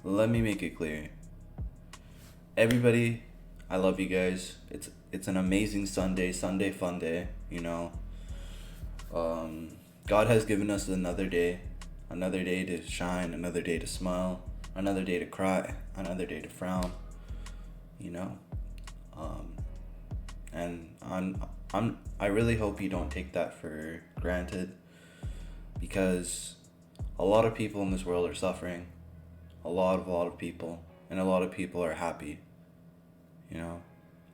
let me make it clear. Everybody, I love you guys. It's an amazing Sunday fun day, you know. Um, God has given us another day to shine, another day to smile, another day to cry, another day to frown, you know. Um, and I really hope you don't take that for granted because a lot of people in this world are suffering. A lot of people, and a lot of people are happy, you know.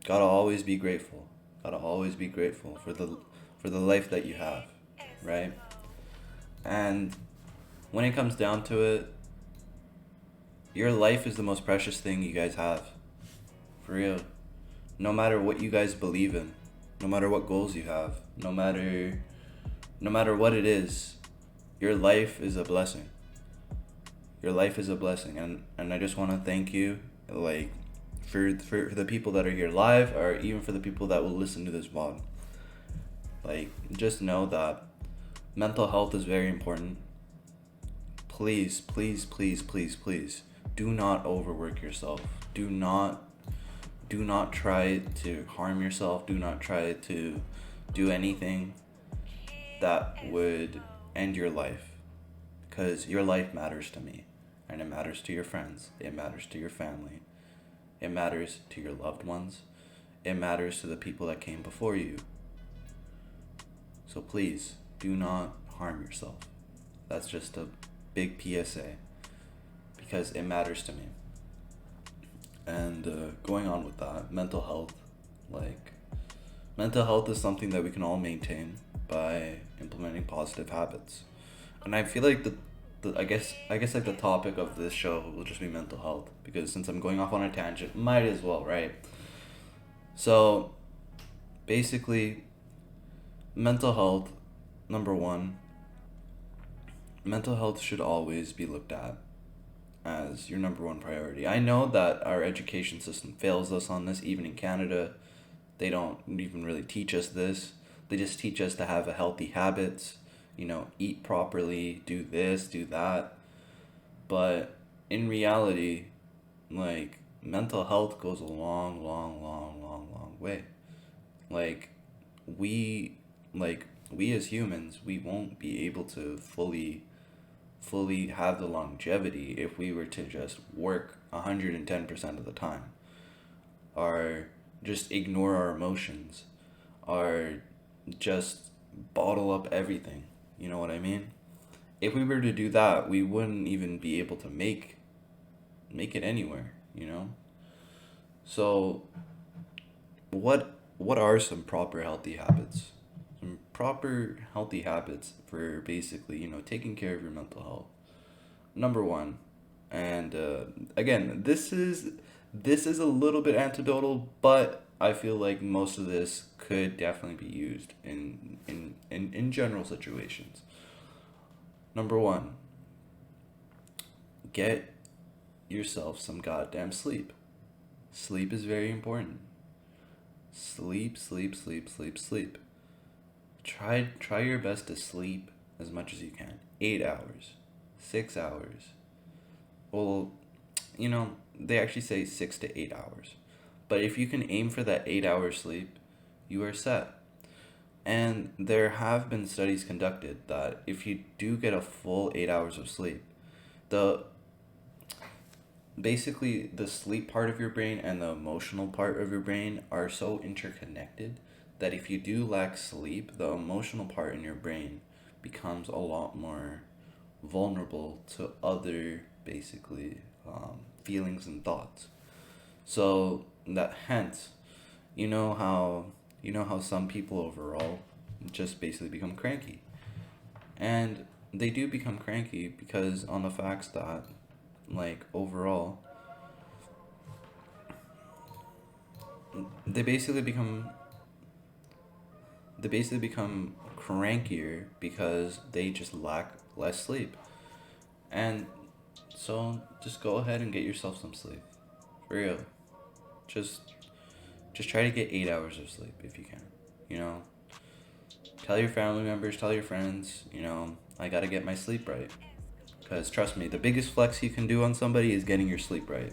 Gotta always be grateful. Gotta always be grateful for the life that you have, right? And when it comes down to it, your life is the most precious thing you guys have. For real. No matter what you guys believe in, no matter what goals you have, no matter what it is, your life is a blessing. Your life is a blessing, and I just want to thank you, like, for the people that are here live, or even for the people that will listen to this vlog. Like, just know that mental health is very important. Please, please, please, please, please, do not overwork yourself. Do not try to harm yourself. Do not try to do anything that would end your life, because your life matters to me, and it matters to your friends, it matters to your family, it matters to your loved ones, it matters to the people that came before you. So please do not harm yourself. That's just a big PSA, because it matters to me. And going on with that, like mental health is something that we can all maintain by implementing positive habits. And I feel like I guess like the topic of this show will just be mental health, because since I'm going off on a tangent, might as well, right? So basically, mental health, number one, mental health should always be looked at as your number one priority. I know that our education system fails us on this, even in Canada. They don't even really teach us this. They just teach us to have a healthy habits, eat properly, do this, do that. But in reality, like, mental health goes a long, long, long, long, long way. Like, we we as humans, we won't be able to fully have the longevity if we were to just work 110% of the time, or just ignore our emotions, or just bottle up everything. You know what I mean? If we were to do that, we wouldn't even be able to make it anywhere, you know? So, what are some proper healthy habits? Some proper healthy habits for basically, taking care of your mental health. Number one, and again, this is a little bit anecdotal, but I feel like most of this could definitely be used in general situations. Number one, get yourself some goddamn sleep. Sleep is very important. Sleep, sleep, sleep, sleep, sleep. Try your best to sleep as much as you can. 8 hours, 6 hours. Well, they actually say 6 to 8 hours. But if you can aim for that 8 hour sleep, you are set. And there have been studies conducted that if you do get a full 8 hours of sleep, the basically the sleep part of your brain and the emotional part of your brain are so interconnected that if you do lack sleep, the emotional part in your brain becomes a lot more vulnerable to other basically feelings and thoughts. So that hence, you know how some people overall just basically become cranky, and they do become cranky because on the facts that, like, overall, they basically become they basically become crankier because they just lack less sleep. And so just go ahead and get yourself some sleep. For real. Just just try to get 8 hours of sleep if you can. You know, tell your family members, tell your friends, I gotta get my sleep right. Because trust me, the biggest flex you can do on somebody is getting your sleep right.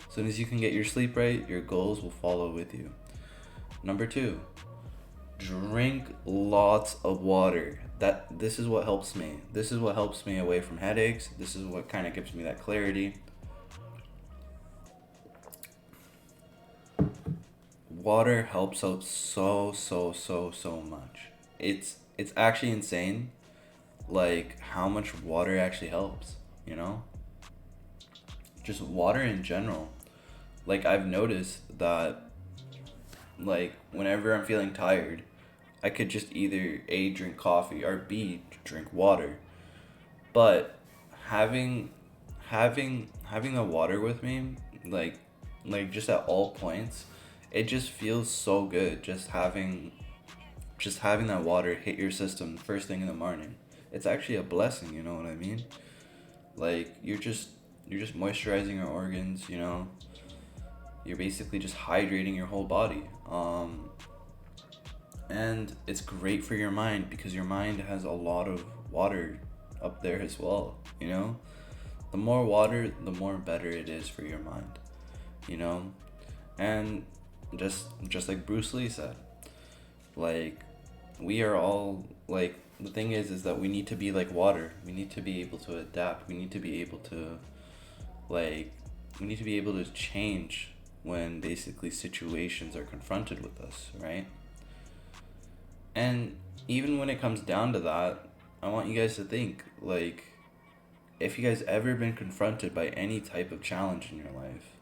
As soon as you can get your sleep right, your goals will follow with you. Number two, drink lots of water. This is what helps me. This is what helps me away from headaches. This is what kind of gives me that clarity. Water helps out so much. It's actually insane, like how much water actually helps, you know? Just water in general. Like I've noticed that like whenever I'm feeling tired, I could just either A drink coffee or B drink water. But having having the water with me, like just at all points, it just feels so good just having that water hit your system first thing in the morning. It's actually a blessing, you know what I mean? Like you're just moisturizing your organs, you know. You're basically just hydrating your whole body. And it's great for your mind because your mind has a lot of water up there as well, you know? The more water, the more better it is for your mind, you know? And just like Bruce Lee said, like we are all like the thing is that we need to be like water. We need to be able to adapt. We need to be able to like we need to be able to change when basically situations are confronted with us, right? And even when it comes down to that, I want you guys to think like if you guys ever been confronted by any type of challenge in your life,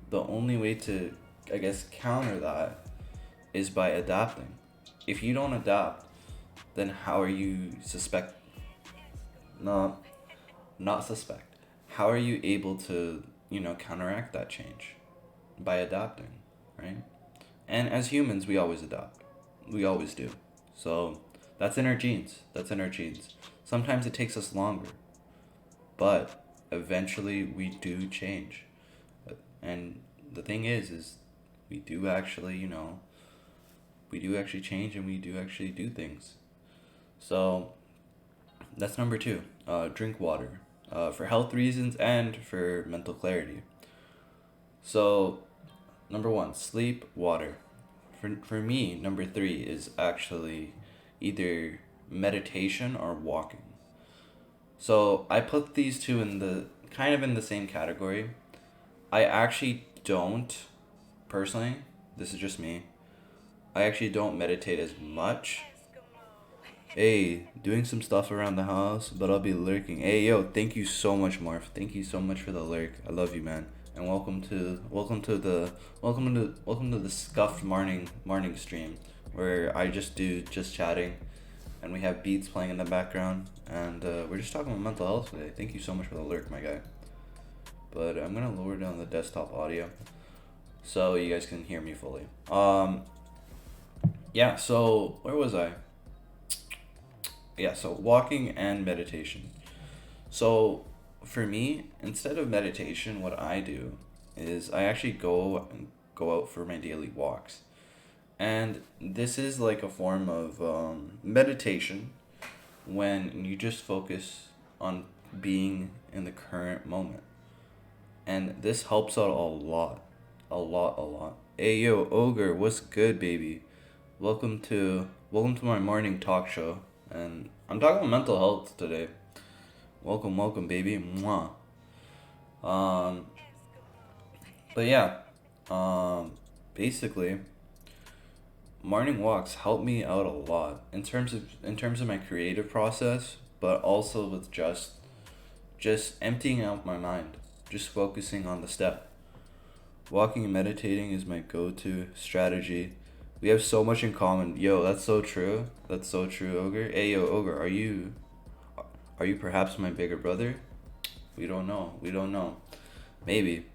the only way to I guess counter that is by adapting. If you don't adapt, then how are you suspect no not suspect. How are you able to, you know, counteract that change? By adapting, right? And as humans, we always adapt. We always do. So that's in our genes. That's in our genes. Sometimes it takes us longer, but eventually we do change. And the thing is we do actually, you know, we do actually change and we do actually do things. So that's number two. Drink water for health reasons and for mental clarity. So number one, sleep, water. For me, number three is actually either meditation or walking. So I put these two in the kind of in the same category. I actually don't, personally, this is just me, I actually don't meditate as much. Hey, doing some stuff around the house, but I'll be lurking. Hey, yo, thank you so much, Marv. Thank you so much for the lurk. I love you, man. And welcome to the scuffed morning stream where I just do just chatting, and we have beats playing in the background, and we're just talking about mental health today. Thank you so much for the lurk, my guy. But I'm gonna lower down the desktop audio so you guys can hear me fully. Yeah. So where was I? Yeah, so walking and meditation. So for me, instead of meditation, what I do is I actually go out for my daily walks. And this is like a form of meditation when you just focus on being in the current moment. And this helps out a lot. A lot, a lot. Hey yo, Ogre, what's good, baby? Welcome to my morning talk show. And I'm talking about mental health today. Welcome, baby. Mwah. Um, but yeah, um, basically, morning walks help me out a lot in terms of my creative process, but also with just emptying out my mind, just focusing on the step. Walking and meditating is my go-to strategy. We have so much in common. Yo, that's so true. That's so true, Ogre. Hey, yo, Ogre, are you perhaps my bigger brother? We don't know. We don't know. Maybe.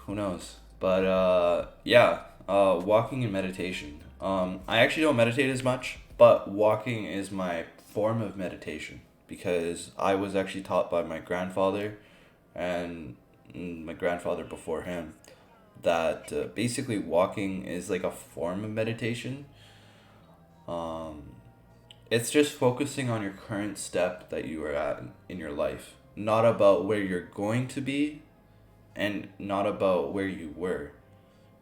Who knows? But yeah, walking and meditation. I actually don't meditate as much, but walking is my form of meditation because I was actually taught by my grandfather and my grandfather before him that basically walking is like a form of meditation. Um, It's just focusing on your current step that you are at in your life, not about where you're going to be and not about where you were.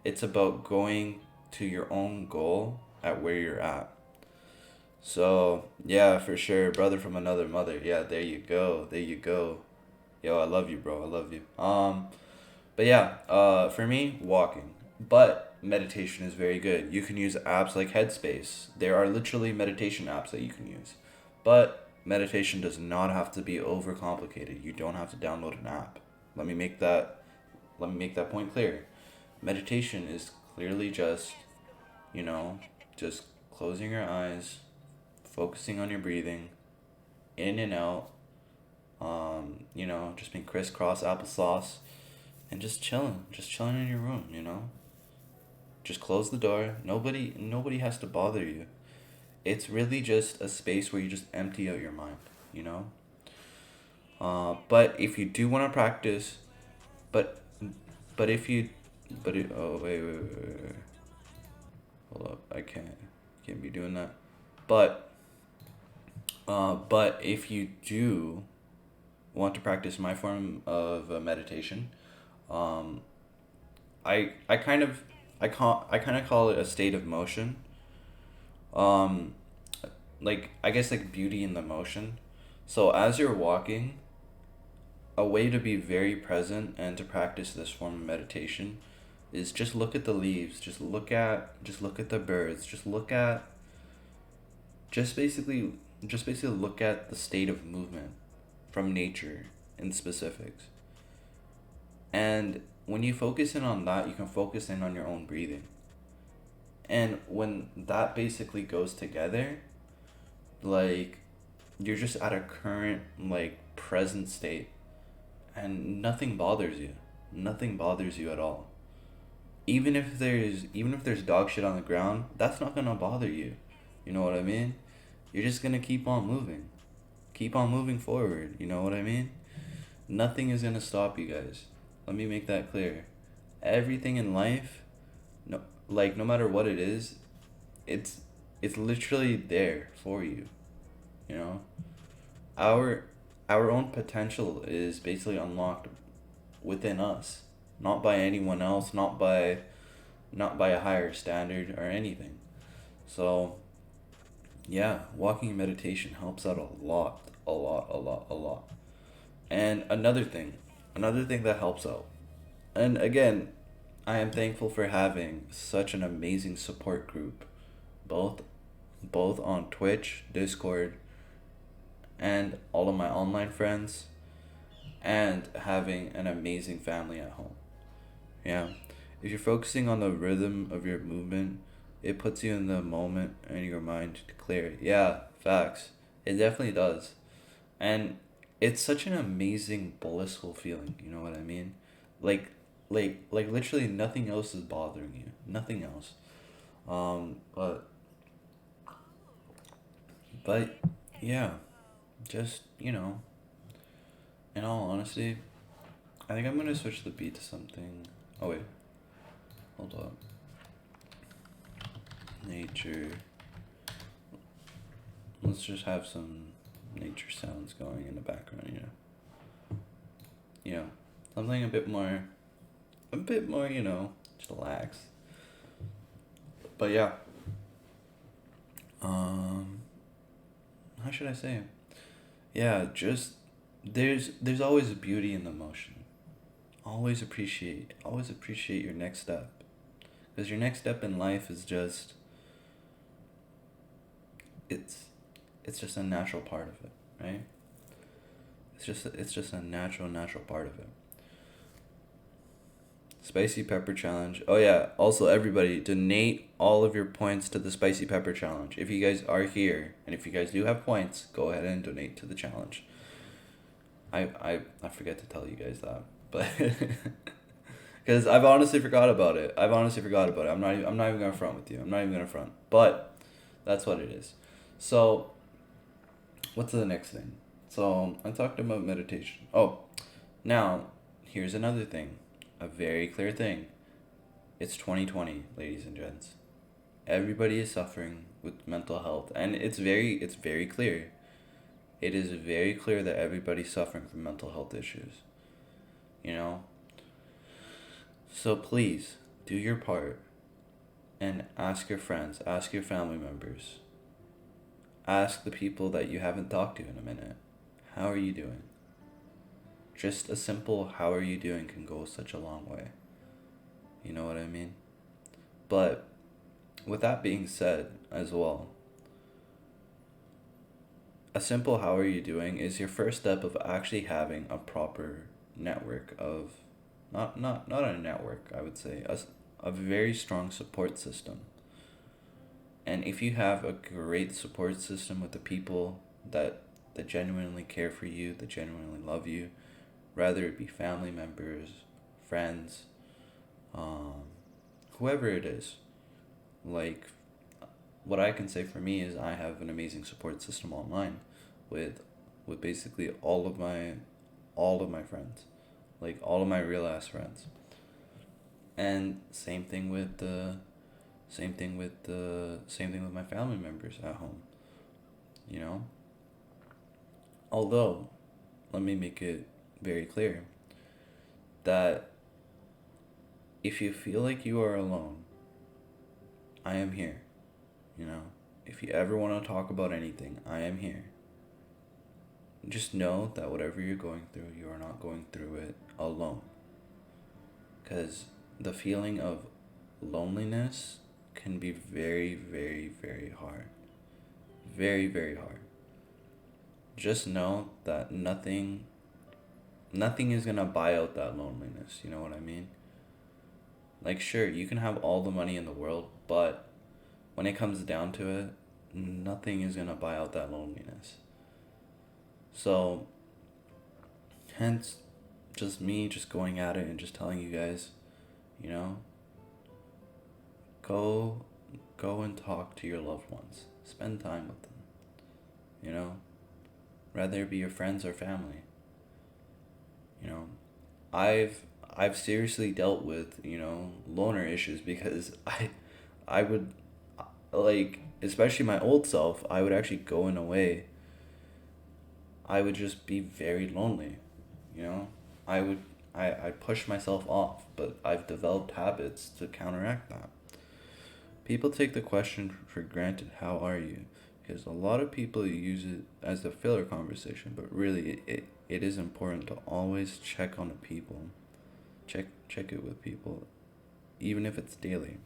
It's about going to your own goal at where you're at. So, yeah, for sure, brother from another mother. Yeah, there you go. There you go. Yo, I love you, bro. I love you. But yeah, for me, walking. But meditation is very good. You can use apps like Headspace. There are literally meditation apps that you can use. But meditation does not have to be overcomplicated. You don't have to download an app. Let me make that let me make that point clear. Meditation is clearly just, you know, just closing your eyes, focusing on your breathing, in and out, just being crisscross applesauce and just chilling in your room, Just close the door. Nobody has to bother you. It's really just a space where you just empty out your mind, you know? But if you do want to practice, but but if you but it, oh wait. Hold up. I can't be doing that. But but if you do want to practice my form of meditation, um, I kind of I kind of call it a state of motion. Um, like I guess like beauty in the motion. So as you're walking, a way to be very present and to practice this form of meditation is just look at the leaves, just look at the birds, just basically just basically look at the state of movement from nature in specifics. And when you focus in on that, you can focus in on your own breathing. And when that basically goes together, like you're just at a current like present state and nothing bothers you. Nothing bothers you at all. Even if there's dog shit on the ground, that's not gonna bother you. You know what I mean? You're just gonna keep on moving. Keep on moving forward, you know what I mean? Nothing is gonna stop you guys. Let me make that clear. Everything in life, no like no matter what it is, it's it's literally there for you, you know? Our our own potential is basically unlocked within us, not by anyone else, not by a higher standard or anything. So, yeah, walking meditation helps out a lot. And another thing that helps out. And again, I am thankful for having such an amazing support group, both both on Twitch, Discord, and all of my online friends, and having an amazing family at home. Yeah. If you're focusing on the rhythm of your movement, it puts you in the moment and your mind clear. Yeah, facts. It definitely does. And it's such an amazing blissful feeling, you know what I mean? Like like literally nothing else is bothering you. Nothing else. Um but but yeah, just, in all honesty, I think I'm gonna switch the beat to something. Oh wait, hold up. Nature. Let's just have some nature sounds going in the background, You know, something a bit more, just relax. But yeah, um, how should I say it? Yeah, just there's always a beauty in the motion. Always appreciate your next step, because your next step in life is just it's it's just a natural part of it, right? It's just a natural part of it. Spicy pepper challenge. Oh yeah, also everybody donate all of your points to the spicy pepper challenge. If you guys are here and if you guys do have points, go ahead and donate to the challenge. I forget to tell you guys that, but because I've honestly forgot about it. I'm not even gonna front with you. I'm not even gonna front. But that's what it is. So what's the next thing? So I talked about meditation. Oh, now here's another thing, a very clear thing. It's 2020, ladies and gents. Everybody is suffering with mental health, and it's very clear. It is very clear that everybody's suffering from mental health issues. You know? So please do your part and ask your friends, ask your family members, ask the people that you haven't talked to in a minute. How are you doing? Just a simple how are you doing can go such a long way. You know what I mean? But with that being said as well, a simple how are you doing is your first step of actually having a proper network of not a network, I would say, a very strong support system. And if you have a great support system with the people that genuinely care for you, that genuinely love you, rather it be family members, friends, um, whoever it is, like what I can say for me is I have an amazing support system online with basically all of my friends, like all of my real ass friends. And same thing with my family members at home, you know? Although, let me make it very clear that if you feel like you are alone, I am here, you know? If you ever want to talk about anything, I am here. Just know that whatever you're going through, you are not going through it alone. Because the feeling of loneliness can be very, very, very hard. Very, very hard. Just know that nothing is gonna buy out that loneliness, you know what I mean? Like, sure, you can have all the money in the world, but when it comes down to it, nothing is gonna buy out that loneliness. So, hence, just me just going at it and just telling you guys, you know, go go and talk to your loved ones. Spend time with them, you know, whether it be your friends or family. You know, I've seriously dealt with, you know, loner issues because I would like, especially my old self, I would actually go in a way I would just be very lonely, you know? I would I push myself off, but I've developed habits to counteract that. People take the question for granted, how are you? Because a lot of people use it as a filler conversation, but really it is important to always check on the people. Check it with people, even if it's daily.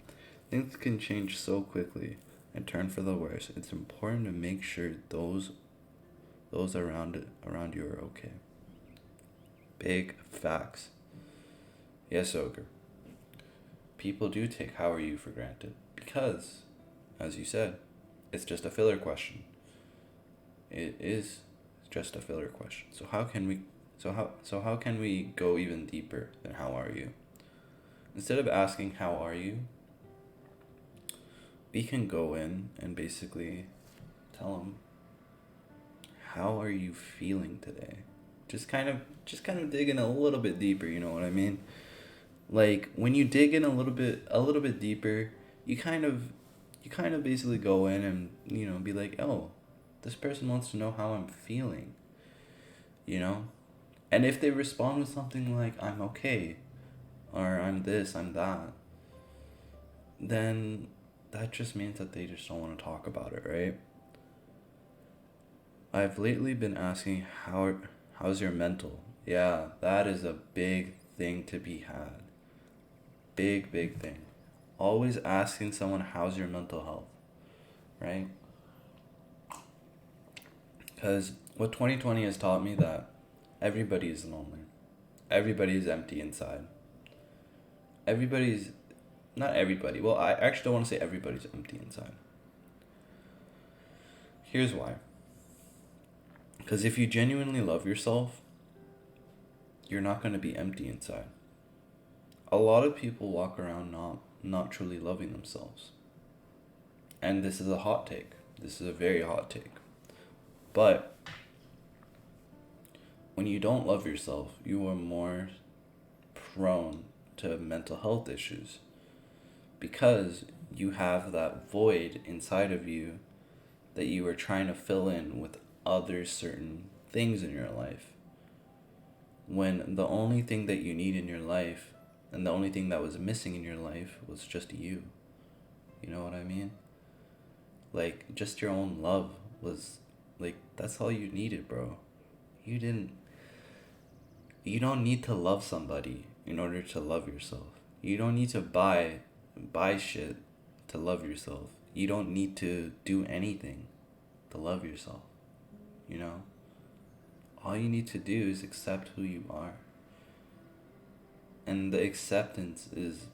Things can change so quickly and turn for the worse. It's important to make sure those around you are okay. Big facts. Yes, Ogre. People do take how are you for granted because, as you said, it's just a filler question. It is just a filler question. So how can we go even deeper than how are you? Instead of asking how are you, we can go in and basically tell them how are you feeling today? Just kind of dig in a little bit deeper, you know what I mean? Like when you dig in a little bit deeper, you kind of basically go in and, you know, be like, "Oh, this person wants to know how I'm feeling." You know? And if they respond with something like "I'm okay" or "I'm this, I'm that," then that just means that they just don't want to talk about it, right? I've lately been asking how's your mental? Yeah, that is a big thing to be had. Big thing. Always asking someone how's your mental health, right? Cuz what 2020 has taught me that everybody is lonely. Everybody is empty inside. Everybody's not everybody. Well, I actually don't want to say everybody's empty inside. Here's why. Cuz if you genuinely love yourself, you're not going to be empty inside. A lot of people walk around not truly loving themselves. And this is a hot take. This is a very hot take. But when you don't love yourself, you are more prone to mental health issues because you have that void inside of you that you are trying to fill in with other certain things in your life. When the only thing that you need in your life and the only thing that was missing in your life was just you. You know what I mean? Like, just your own love was, like, that's all you needed, bro. You didn't, you don't need to love somebody in order to love yourself. You don't need to buy shit to love yourself. You don't need to do anything to love yourself, you know? All you need to do is accept who you are. And the acceptance is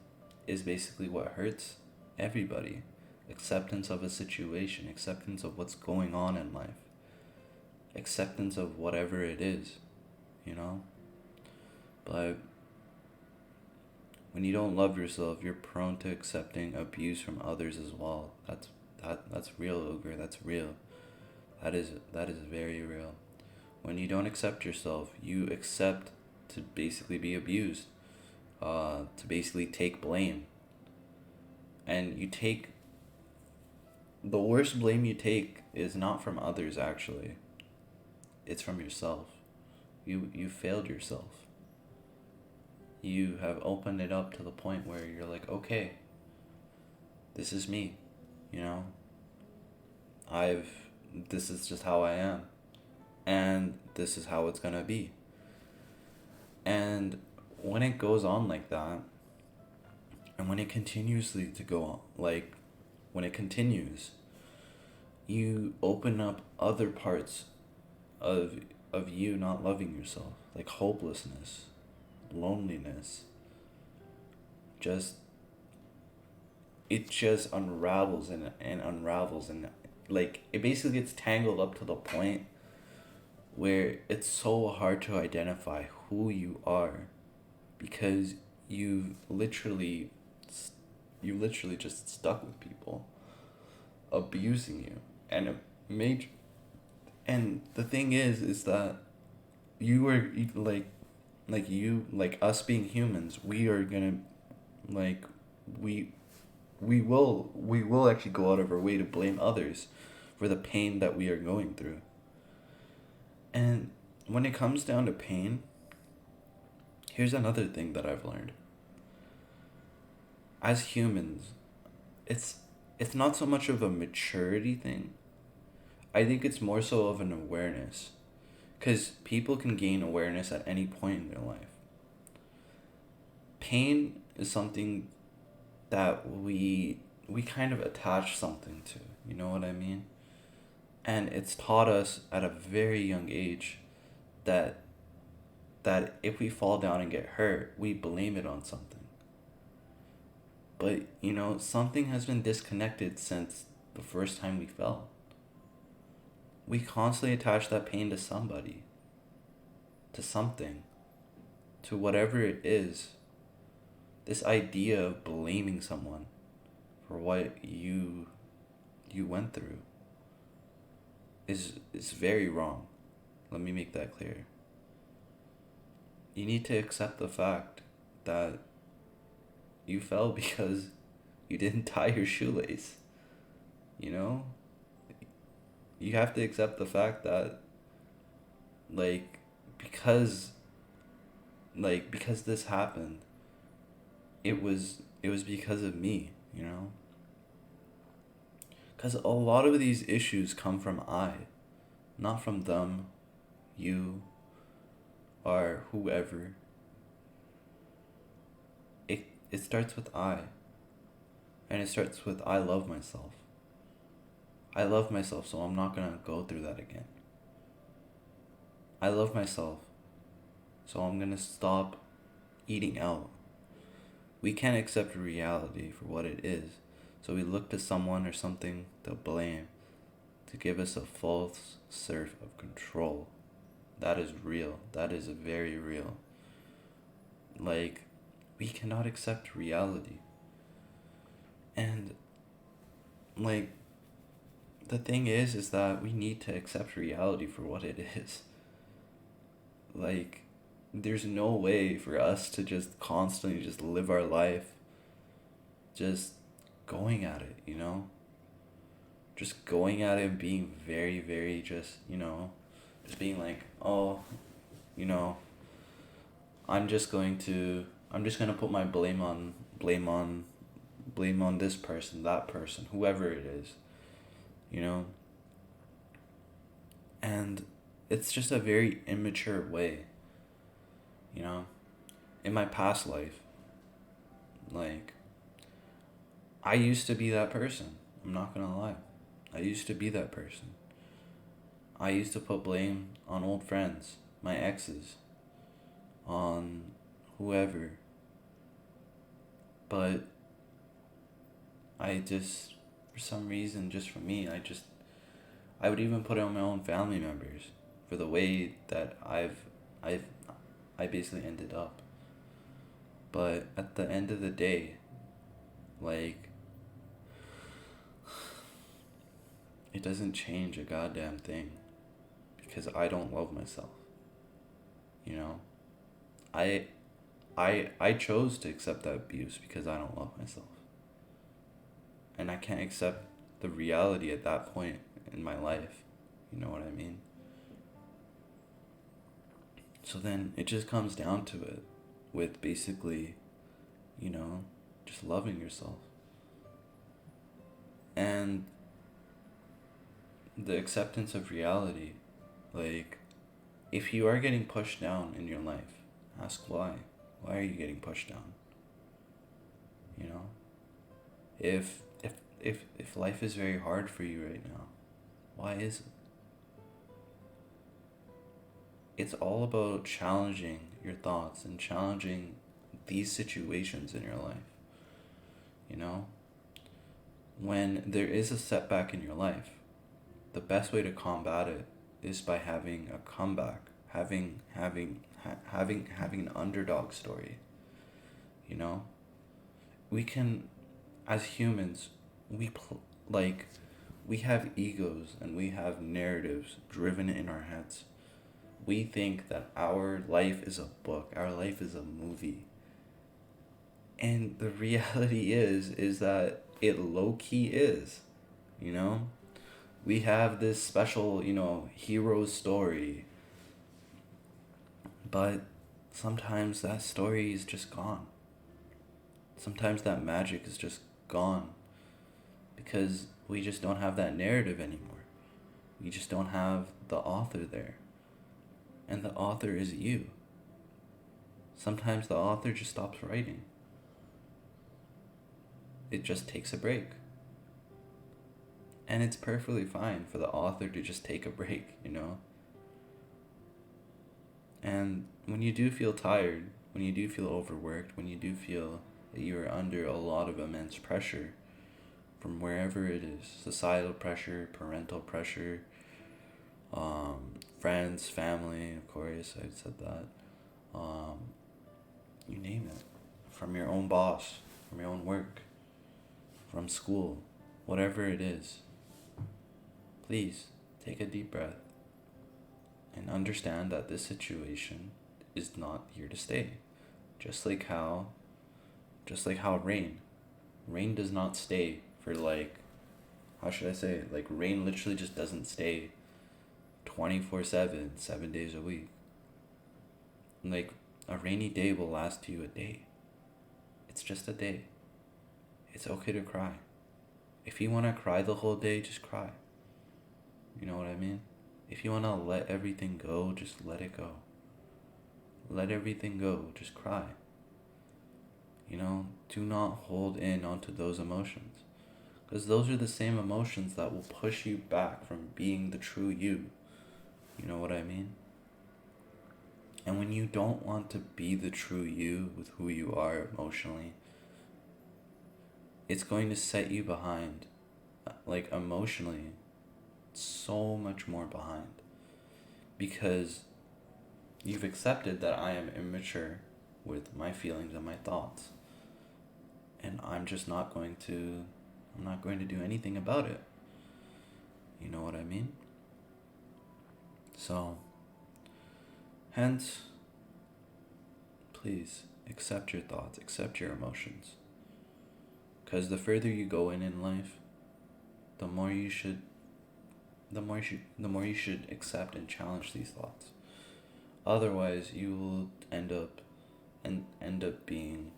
basically what hurts everybody. Acceptance of a situation, acceptance of what's going on in life, acceptance of whatever it is, you know? But when you don't love yourself, you're prone to accepting abuse from others as well. That's real, Ogre. That's real. That is very real. When you don't accept yourself, you accept to basically be abused, to basically take blame. And you take, the worst blame you take is not from others, actually. It's from yourself. You failed yourself. You have opened it up to the point where you're like, okay, this is me, you know? This is just how I am. And this is how it's gonna be. And when it goes on like that, and when it continuously to go on, like, when it continues, you open up other parts of you not loving yourself, like hopelessness, loneliness. Just, it just unravels and unravels, and like it basically gets tangled up to the point where it's so hard to identify who you are, because you literally just stuck with people abusing you, and a major, and the thing is that you were like us being humans, we are gonna, like, we will actually go out of our way to blame others for the pain that we are going through. And when it comes down to pain, here's another thing that I've learned. As humans, it's it's not so much of a maturity thing. I think it's more so of an awareness. Cuz people can gain awareness at any point in their life. Pain is something that we kind of attach something to, you know what I mean? And it's taught us at a very young age that if we fall down and get hurt, we blame it on something. But, something has been disconnected since the first time we fell. We constantly attach that pain to somebody, to something, to whatever it is. This idea of blaming someone for what you went through is very wrong. Let me make that clear. You need to accept the fact that you fell because you didn't tie your shoelace. You know? You have to accept the fact that, like, because this happened, it was because of me, you know? Because a lot of these issues come from I, not from them, you, or whoever. It starts with I. And it starts with I love myself. I love myself, so I'm not gonna go through that again. I love myself, so I'm gonna stop eating out. We can't accept reality for what it is, so we look to someone or something to blame, to give us a false sense of control. That is real. That is very real. Like, we cannot accept reality. And, like, the thing is that we need to accept reality for what it is. Like, there's no way for us to just constantly just live our life just going at it, just going at it and being very, very just, just being like, oh, you know, I'm just gonna put my blame on this person, that person, whoever it is, you know? And it's just a very immature way, you know? In my past life, like, I used to be that person. I'm not gonna lie. I used to be that person. I used to put blame on old friends, my exes, on whoever. But I just, for some reason, just for me, I would even put it on my own family members for the way that I've, I basically ended up. But at the end of the day, like, it doesn't change a goddamn thing because I don't love myself. You know, I I chose to accept that abuse because I don't love myself. And I can't accept the reality at that point in my life. You know what I mean? So then it just comes down to it with basically, you know, just loving yourself. And the acceptance of reality. Like, if you are getting pushed down in your life, ask why. Why are you getting pushed down? You know? If life is very hard for you right now, why is it? It's all about challenging your thoughts and challenging these situations in your life. You know? When there is a setback in your life, the best way to combat it is by having a comeback, having an underdog story. You know, we can, as humans, like, we have egos and we have narratives driven in our heads. We think that our life is a book, our life is a movie. And the reality is that it low key is, you know? We have this special, hero story, but sometimes that story is just gone. Sometimes that magic is just gone because we just don't have that narrative anymore. We just don't have the author there. And the author is you. Sometimes the author just stops writing. It just takes a break. And it's perfectly fine for the author to just take a break, you know? And when you do feel tired, when you do feel overworked, when you do feel that you are under a lot of immense pressure from wherever it is, societal pressure, parental pressure, friends, family, of course, I said that, you name it, from your own boss, from your own work, from school, whatever it is, please take a deep breath and understand that this situation is not here to stay. Just like how rain does not stay for, like, how should I say it? Like, rain literally just doesn't stay 24/7, 7 days a week. Like, a rainy day will last you a day. It's just a day. It's okay to cry. If you want to cry the whole day, just cry. You know what I mean? If you want to let everything go, just let it go. Let everything go. Just cry. You know, do not hold in onto those emotions. Because those are the same emotions that will push you back from being the true you. You know what I mean? And when you don't want to be the true you with who you are emotionally, it's going to set you behind, like, emotionally, so much more behind. Because you've accepted that I am immature with my feelings and my thoughts. And I'm not going to do anything about it. You know what I mean? So, hence, please accept your thoughts, accept your emotions. Because the further you go in life, the more you should, the more you should accept and challenge these thoughts. Otherwise, you will end up being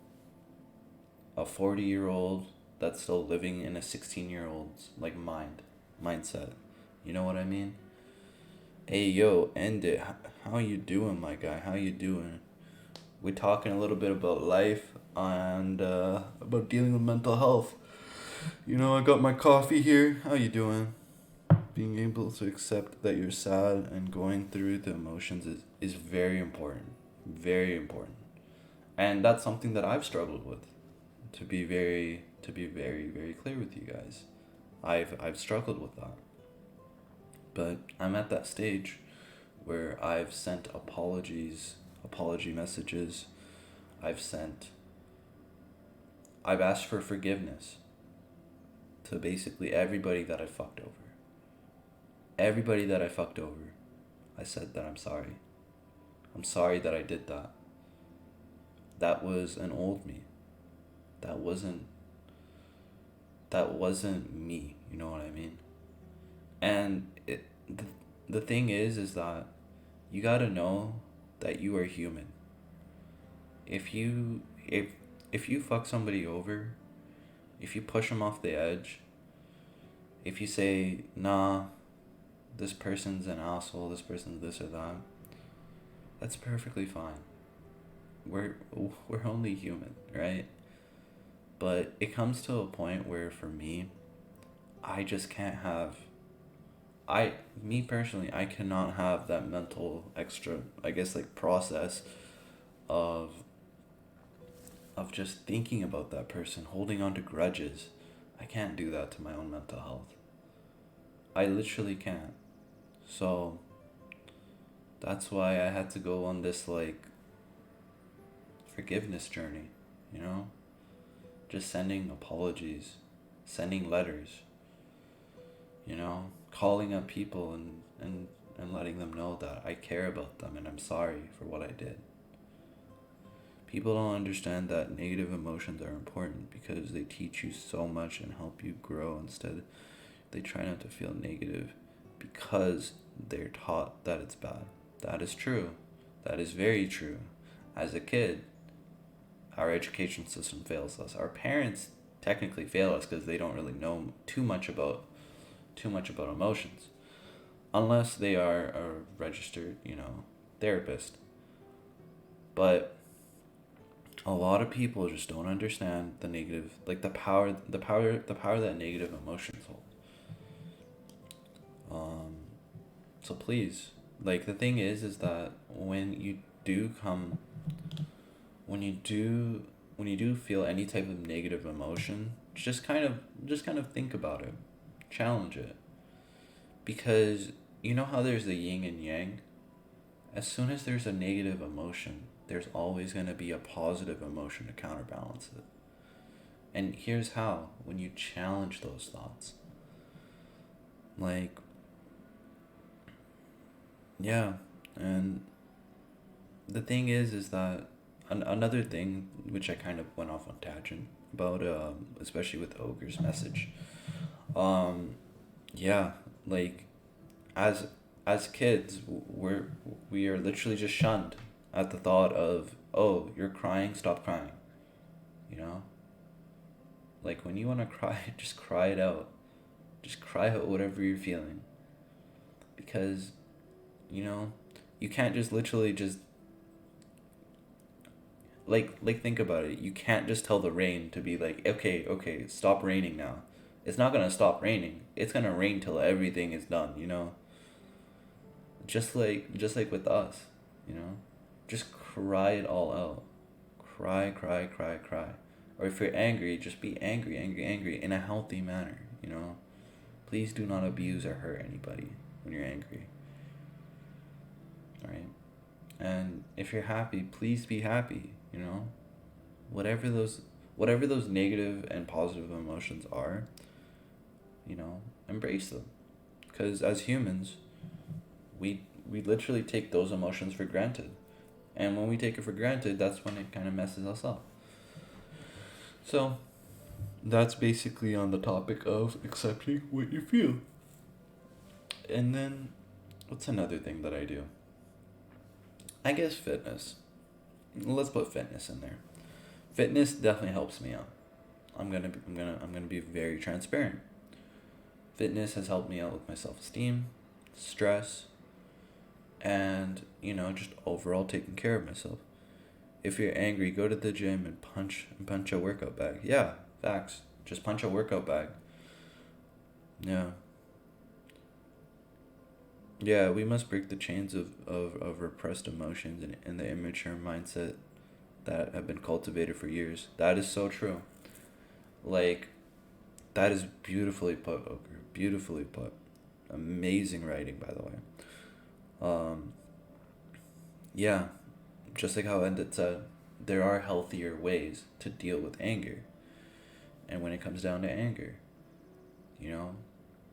a 40-year-old that's still living in a 16-year-old's like mindset. You know what I mean? Hey yo, end it. How you doing, my guy? How you doing? We're talking a little bit about life and about dealing with mental health. I got my coffee here. How you doing? Being able to accept that you're sad and going through the emotions is very important. Very important. And that's something that I've struggled with. To be very, very clear with you guys. I've struggled with that. But I'm at that stage where I've sent apology messages. I've sent I've asked for forgiveness to basically everybody that I fucked over. Everybody that I fucked over, I said that I'm sorry. I'm sorry that I did that. That was an old me. That wasn't that wasn't me, you know what I mean? And the thing is that you got to know that you are human. If you fuck somebody over, if you push them off the edge, if you say, "Nah, this person's an asshole, this person's this or that," that's perfectly fine. We're we're only human, right? But it comes to a point where for me, I just can't have me personally, I cannot have that mental extra, I guess, like process of just thinking about that person, holding on to grudges. I can't do that to my own mental health. I literally can't. So that's why I had to go on this like forgiveness journey, you know? Just sending apologies, sending letters, calling up people and letting them know that I care about them and I'm sorry for what I did. People don't understand that negative emotions are important because they teach you so much and help you grow. Instead, they try not to feel negative because they're taught that it's bad. That is true. That is very true. As a kid, our education system fails us. Our parents technically fail us because they don't really know too much about emotions, unless they are a registered, therapist. But a lot of people just don't understand the negative, like the power that negative emotions hold. So please, like the thing is that do come when you do feel any type of negative emotion, just kind of think about it, challenge it, because you know how there's the yin and yang. As soon as there's a negative emotion, there's always going to be a positive emotion to counterbalance it. And here's how: when you challenge those thoughts, like, yeah. And the thing is that another thing which I kind of went off on tangent about, especially with Ogre's message, yeah, like as as kids, we are literally just shunned at the thought of, oh, you're crying, stop crying, you know. Like when you want to cry, just cry it out. Just cry out whatever you're feeling, because you know you can't just literally just like think about it. You can't just tell the rain to be like, okay, okay, stop raining now. It's not gonna stop raining. It's gonna rain till everything is done, you know? Just like with us, you know? Just cry it all out. Cry, cry, cry, cry. Or if you're angry, just be angry, angry, angry in a healthy manner, you know? Please do not abuse or hurt anybody when you're angry. Alright? And if you're happy, please be happy, you know? Whatever those whatever those negative and positive emotions are, embrace them. Because as humans, we literally take those emotions for granted. And when we take it for granted, that's when it kind of messes us up. So, that's basically on the topic of accepting what you feel. And then, what's another thing that I do? I guess fitness. Let's put fitness in there. Fitness definitely helps me out. I'm gonna be very transparent. Fitness has helped me out with my self esteem, stress, and just overall taking care of myself. If you're angry, go to the gym and punch a workout bag. Yeah, facts. Just punch a workout bag. Yeah. Yeah, we must break the chains of repressed emotions and the immature mindset that have been cultivated for years. That is so true. Like, that is beautifully put, Ogre. Beautifully put. Amazing writing, by the way. Um, yeah, just like how Ended said, there are healthier ways to deal with anger. And when it comes down to anger, you know,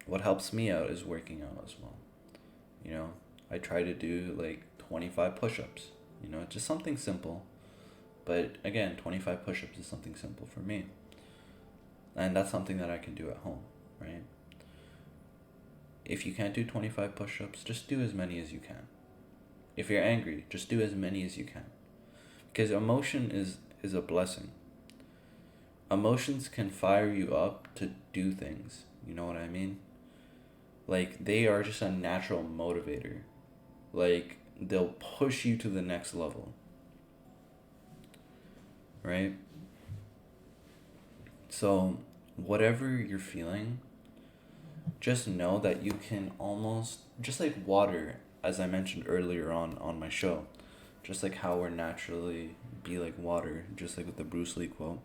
what helps me out is working out as well. You know, I try to do like 25 push ups, just something simple. But again, 25 push ups is something simple for me. And that's something that I can do at home, right? If you can't do 25 push ups, just do as many as you can. If you're angry, just do as many as you can. Because emotion is a blessing. Emotions can fire you up to do things. You know what I mean? Like, they are just a natural motivator. Like, they'll push you to the next level. Right? So, whatever you're feeling, just know that you can almost, just like water, as I mentioned earlier on my show, just like how we're naturally be like water, just like with the Bruce Lee quote,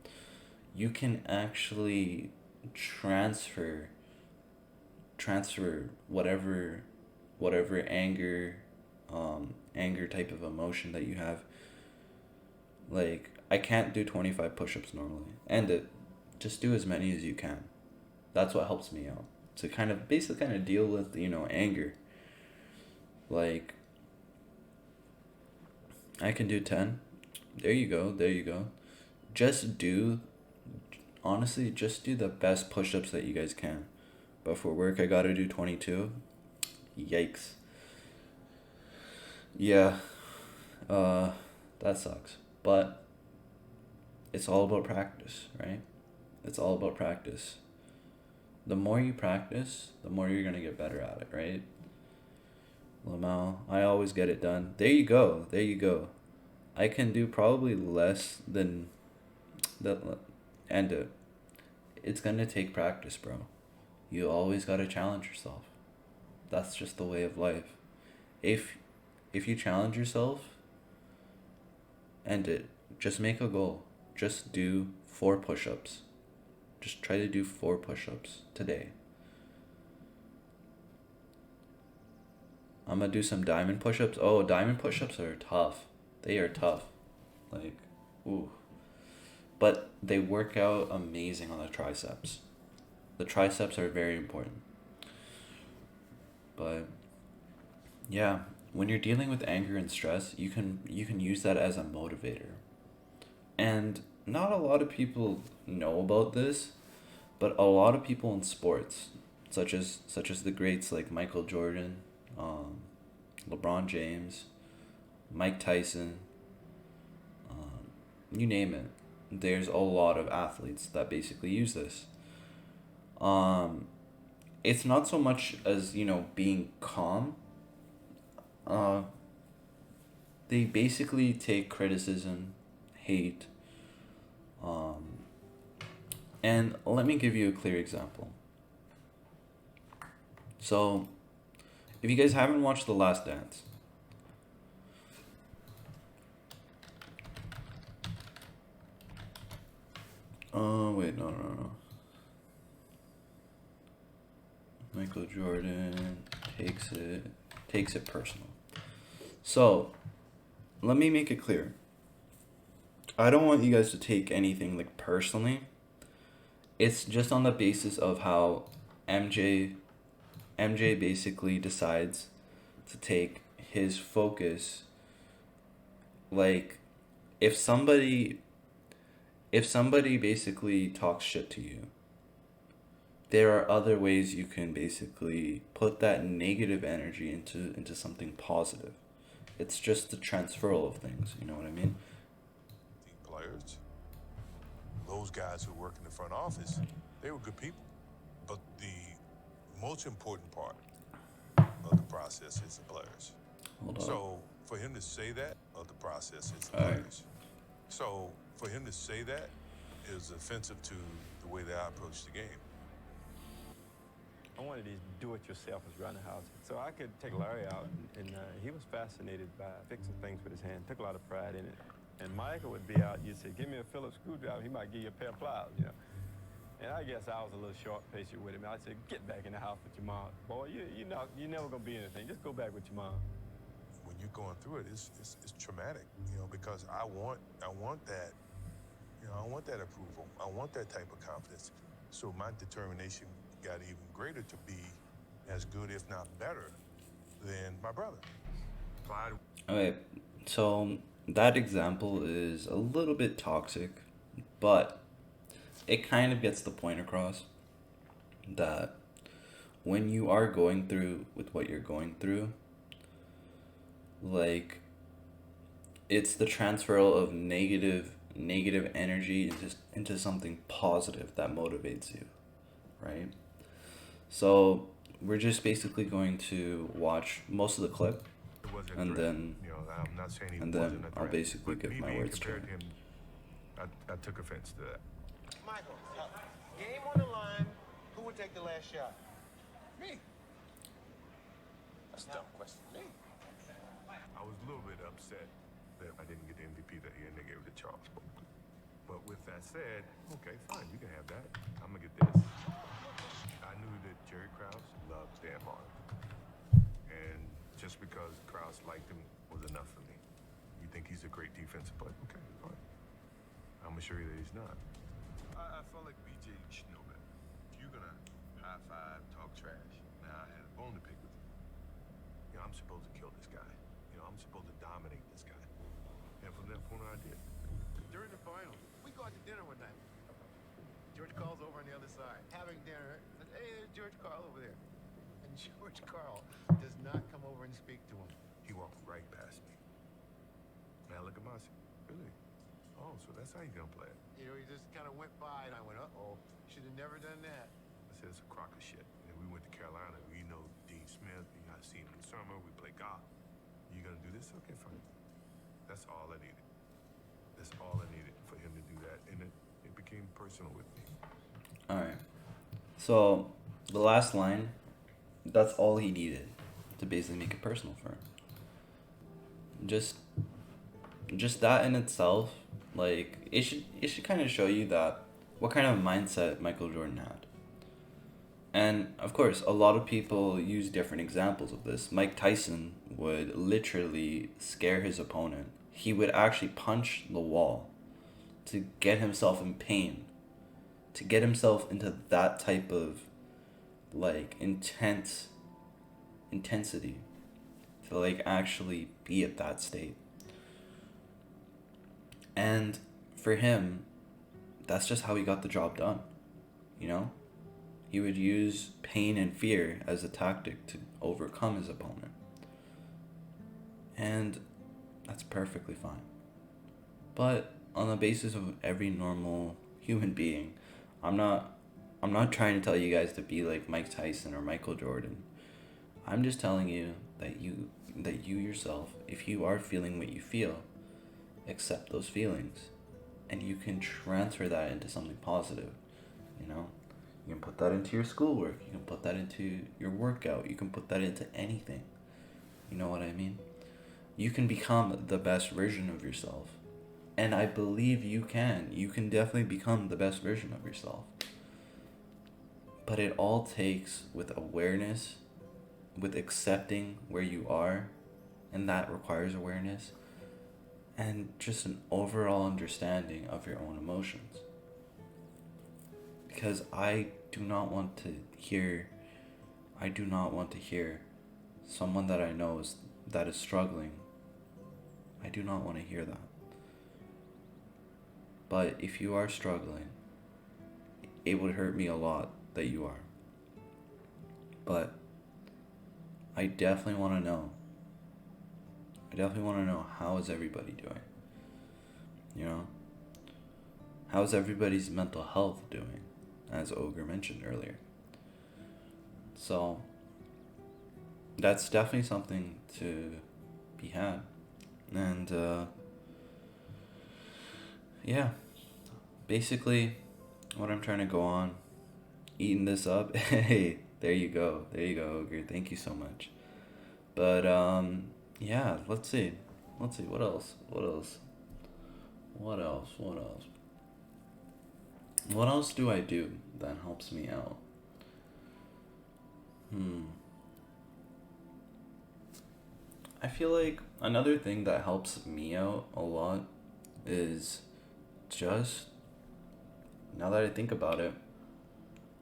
you can actually transfer whatever anger type of emotion that you have. Like, I can't do 25 push-ups normally, and just do as many as you can. That's what helps me out to kind of deal with anger. Like, I can do 10. There you go. Just do, honestly, just do the best push-ups that you guys can. But for work, I gotta do 22. Yikes. Yeah, uh, that sucks. But it's all about practice, right? It's all about practice. The more you practice, the more you're gonna get better at it, right? Lamau, I always get it done. There you go. I can do probably less than that, and it's gonna take practice, bro. You always gotta challenge yourself. That's just the way of life. If if you challenge yourself, end it. Just make a goal. Just do 4 push-ups. Just try to do 4 push-ups today. I'm gonna do some diamond push-ups. Oh, diamond push-ups are tough. They are tough. Like, ooh. But they work out amazing on the triceps. The triceps are very important. But yeah, when you're dealing with anger and stress, you can use that as a motivator. And not a lot of people know about this, but a lot of people in sports, such as the greats like Michael Jordan, um, LeBron James, Mike Tyson, you name it. There's a lot of athletes that basically use this. Um, it's not so much as being calm. Uh, they basically take criticism, hate, um, and let me give you a clear example. So, if you guys haven't watched The Last Dance, oh wait, no. Michael Jordan takes it personal. So, let me make it clear. I don't want you guys to take anything like personally. It's just on the basis of how MJ MJ basically decides to take his focus, like, if somebody if somebody basically talks shit to you, there are other ways you can basically put that negative energy into something positive. It's just the transferal of things, you know what I mean? Team players, those guys who work in the front office, they were good people. But the most important part of the process is the players. Hold on. So for him to say that of the process is the All right. players. So for him to say that is offensive to the way that I approach the game. I wanted these do-it-yourselfers around the house. So I could take Larry out, and he was fascinated by fixing things with his hand, took a lot of pride in it. And Michael would be out, you'd say, give me a Phillips screwdriver, he might give you a pair of pliers, you know. And I guess I was a little short patient with him. I'd say, get back in the house with your mom. Boy, you're never gonna be anything. Just go back with your mom. When you're going through it, it's traumatic, you know, because I want that, you know, I want that approval. I want that type of confidence. So my determination got even greater to be as good, if not better, than my brother. Clyde. Okay, so that example is a little bit toxic, but it kind of gets the point across that when you are going through with what you're going through, like, it's the transferal of negative energy into something positive that motivates you, right? So we're just basically going to watch most of the clip, It wasn't a and threat. then You know, I'm not saying he and wasn't then a I'll threat, basically but give me my being words to compared him. him, I took offense to that. Michael, game on the line. Who would take the last shot? Me? That's a dumb question. Me? I was a little bit upset that I didn't get the MVP that year and they gave it to Charles Barkley. But with that said, okay, fine, you can have that. I'm gonna get this. I knew that Jerry Krause loved Dan Martin. And just because Krause liked him was enough for me. You think he's a great defensive player? Okay, fine. I'm gonna show you that he's not. I felt like BJ should know better. If you're gonna high five, talk trash, now I had a bone to pick with you. You know, I'm supposed to kill this guy. You know, I'm supposed to dominate this guy. And from that point on, I did. During the finals, we go out to dinner one night. George Carl's over on the other side, having dinner. And, hey, there's George Carl over there. And George Carl does not come over and speak to him. He walked right past me. Man, look at Mossy. Really? Oh, so that's how you gonna play it. You know, he just kind of went by, and I went, uh-oh, should have never done that. I said, it's a crock of shit. And we went to Carolina. We know Dean Smith. You know, I've seen him in the summer. We play golf. You gonna do this? Okay, fine. That's all I needed. That's all I needed for him to do that. And it became personal with me. All right. So the last line, that's all he needed to basically make it personal for him. Just that in itself, like, it should kind of show you that what kind of mindset Michael Jordan had. And of course, a lot of people use different examples of this. Mike Tyson would literally scare his opponent. He would actually punch the wall to get himself in pain, to get himself into that type of, like, intensity, to, like, actually be at that state. And for him, that's just how he got the job done, you know? He would use pain and fear as a tactic to overcome his opponent. And that's perfectly fine. But on the basis of every normal human being, I'm not trying to tell you guys to be like Mike Tyson or Michael Jordan. I'm just telling you that you yourself, if you are feeling what you feel, accept those feelings, and you can transfer that into something positive, you know? You can put that into your schoolwork, you can put that into your workout, you can put that into anything. You know what I mean? You can become the best version of yourself. And I believe you can. You can definitely become the best version of yourself. But it all takes with awareness, with accepting where you are, and that requires awareness, and just an overall understanding of your own emotions. Because I do not want to hear someone that I know that is struggling. I do not want to hear that. But if you are struggling, it would hurt me a lot that you are. But I definitely want to know. I definitely want to know, how is everybody doing? You know? How is everybody's mental health doing? As Ogre mentioned earlier. So, that's definitely something to be had. And, yeah. Basically, what I'm trying to go on, eating this up. Hey, there you go. There you go, Ogre. Thank you so much. But, yeah, let's see. What else? What else do I do that helps me out? I feel like another thing that helps me out a lot is just, now that I think about it,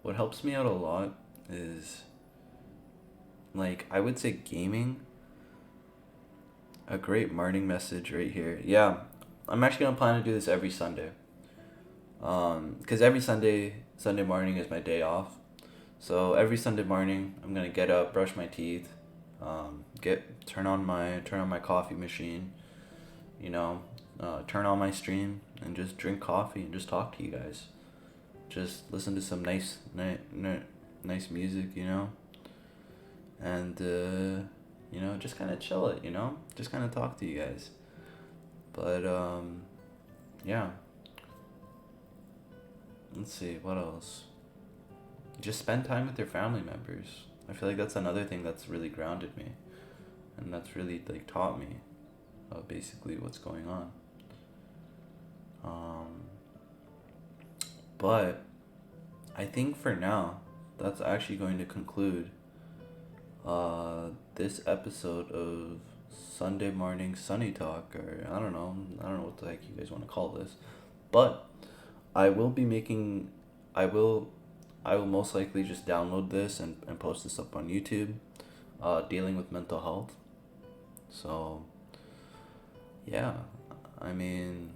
what helps me out a lot is, like, I would say gaming. A great morning message right here. Yeah, I'm actually gonna plan to do this every Sunday. Because every Sunday morning is my day off. So every Sunday morning, I'm gonna get up, brush my teeth, turn on my coffee machine, you know, turn on my stream and just drink coffee and just talk to you guys. Just listen to some nice music, you know, and you know, just kind of chill it, you know, just kind of talk to you guys. But yeah. Let's see, what else? Just spend time with your family members. I feel like that's another thing that's really grounded me, and that's really like taught me basically what's going on. But I think for now, that's actually going to conclude this episode of Sunday Morning Sunny Talk, or I don't know what the heck you guys want to call this. But I will be making, I will most likely just download this and post this up on YouTube, dealing with mental health. So, yeah, I mean,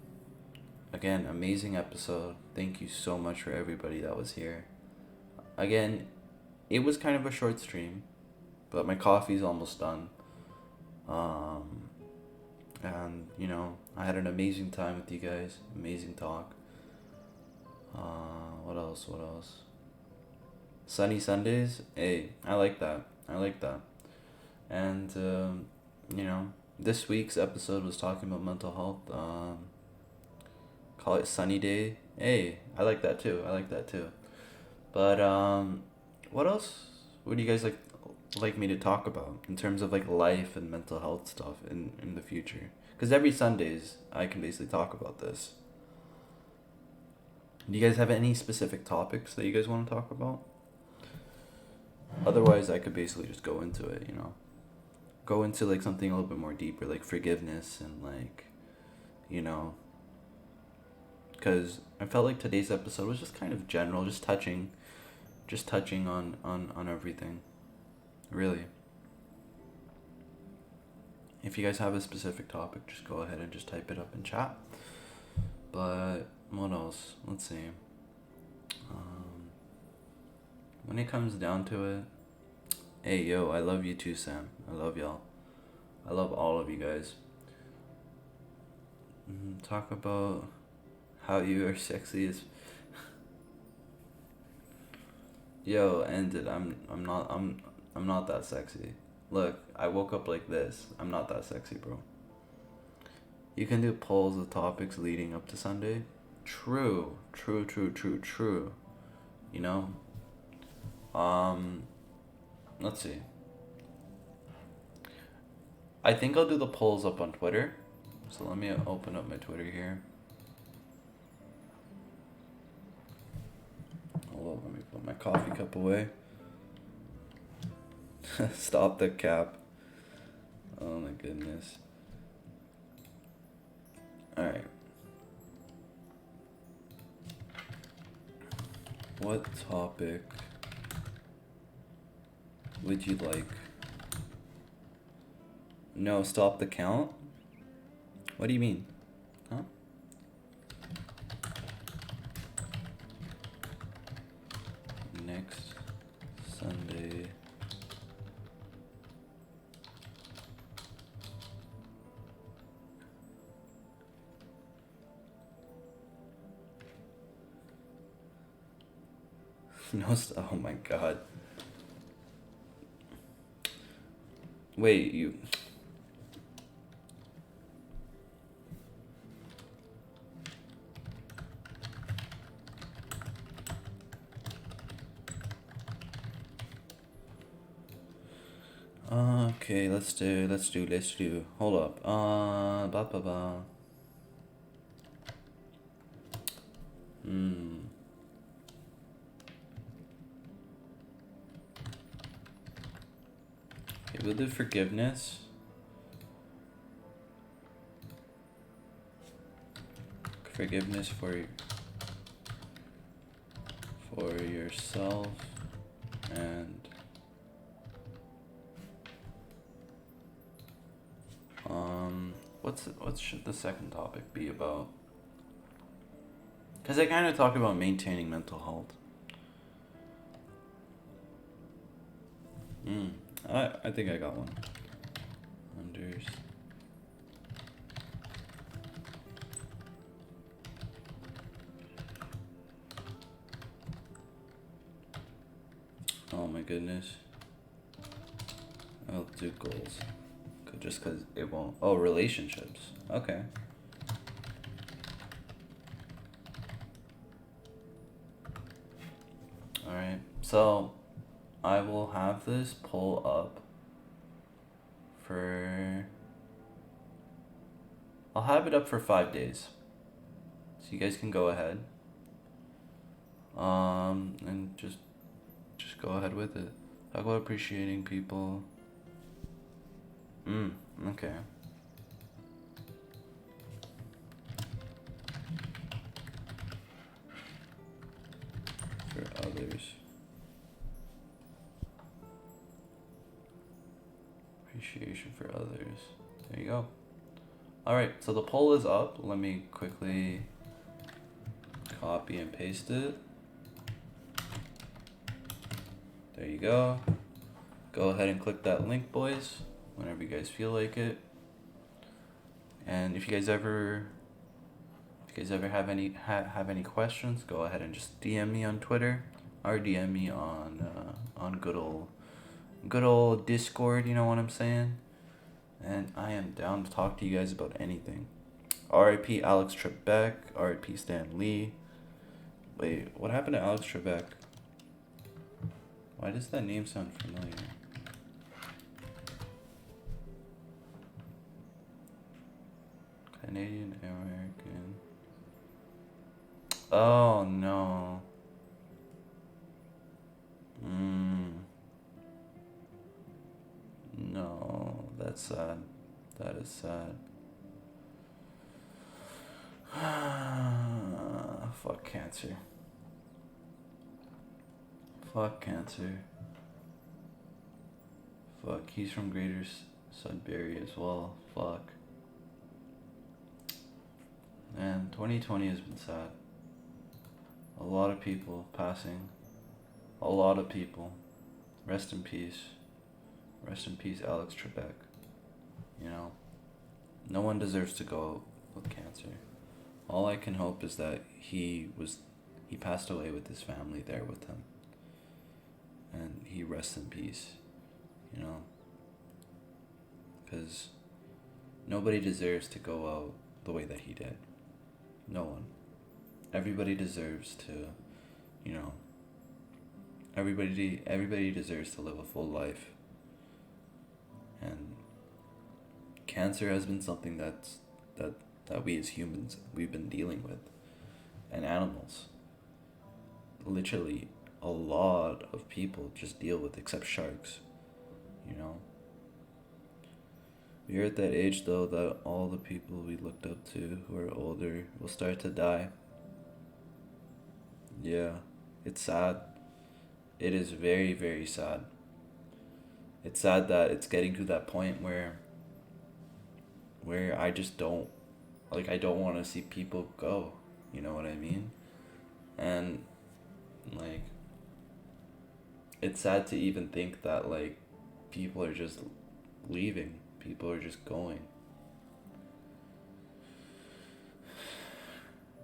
again, amazing episode. Thank you so much for everybody that was here. Again, it was kind of a short stream, but my coffee's almost done. And, you know, I had an amazing time with you guys. Amazing talk. What else? Sunny Sundays? Hey, I like that. And, you know, this week's episode was talking about mental health. Call it Sunny Day. Hey, I like that too. But, what else would you guys like me to talk about in terms of like life and mental health stuff in the future? Because every Sundays I can basically talk about this. Do you guys have any specific topics that you guys want to talk about? Otherwise, I could basically just go into it, you know. Go into like something a little bit more deeper, like forgiveness and like, you know. Because I felt like today's episode was just kind of general, just touching on everything. Really. If you guys have a specific topic, just go ahead and just type it up in chat. But what else? Let's see. When it comes down to it, hey yo, I love you too, Sam. I love y'all. I love all of you guys. Talk about how you are sexy as. Yo, end it. I'm not that sexy. Look, I woke up like this. I'm not that sexy, bro. You can do polls of topics leading up to Sunday. True. You know? Let's see. I think I'll do the polls up on Twitter. So let me open up my Twitter here. Hold on, let me put my coffee cup away. Stop the cap. Oh my goodness. Alright. What topic would you like? No, stop the count? What do you mean? Huh? No, oh my god. Wait, you. Okay, let's do. Hold up. Ba ba ba. Hmm. Okay, we'll do forgiveness. Forgiveness for yourself and what should the second topic be about? Because I kind of talk about maintaining mental health. I think I got one. Oh my goodness. I'll do goals. Just because it won't. Oh, relationships. Okay. Alright. So, I will have this pull up for. I'll have it up for 5 days. So you guys can go ahead. And just go ahead with it. Talk about appreciating people. Okay. For others. Appreciation for others. There you go. Alright, so the poll is up. Let me quickly copy and paste it. There you go. Go ahead and click that link, boys, whenever you guys feel like it. And if you guys ever have any questions, go ahead and just DM me on Twitter or DM me on good old Discord, you know what I'm saying? And I am down to talk to you guys about anything. R.I.P. Alex Trebek, R.I.P. Stan Lee. Wait, what happened to Alex Trebek? Why does that name sound familiar? Canadian American. Oh no. No, that's sad. That is sad. Fuck cancer. Fuck cancer. Fuck, he's from Greater Sudbury as well. Fuck. Man, 2020 has been sad. A lot of people passing. A lot of people. Rest in peace. Rest in peace, Alex Trebek. You know, no one deserves to go with cancer. All I can hope is that he passed away with his family there with him. And he rests in peace, you know. Because nobody deserves to go out the way that he did. No one. Everybody deserves to, you know, everybody deserves to live a full life. And cancer has been something that we as humans, we've been dealing with. And animals. Literally, a lot of people just deal with, except sharks, you know. We're at that age, though, that all the people we looked up to who are older will start to die. Yeah, it's sad. It is very, very sad. It's sad that it's getting to that point where I just don't, I don't want to see people go, you know what I mean? And, it's sad to even think that, people are just leaving. People are just going.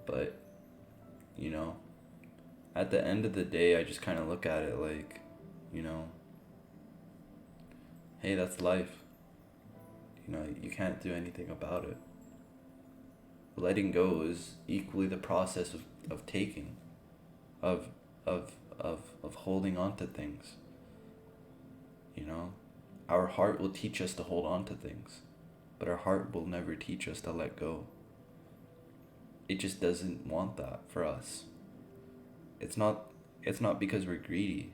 But, you know, at the end of the day, I just kind of look at it like, you know, hey, that's life. You know, you can't do anything about it. Letting go is equally the process of taking, of holding on to things. You know, our heart will teach us to hold on to things, but our heart will never teach us to let go. It just doesn't want that for us. It's not because we're greedy.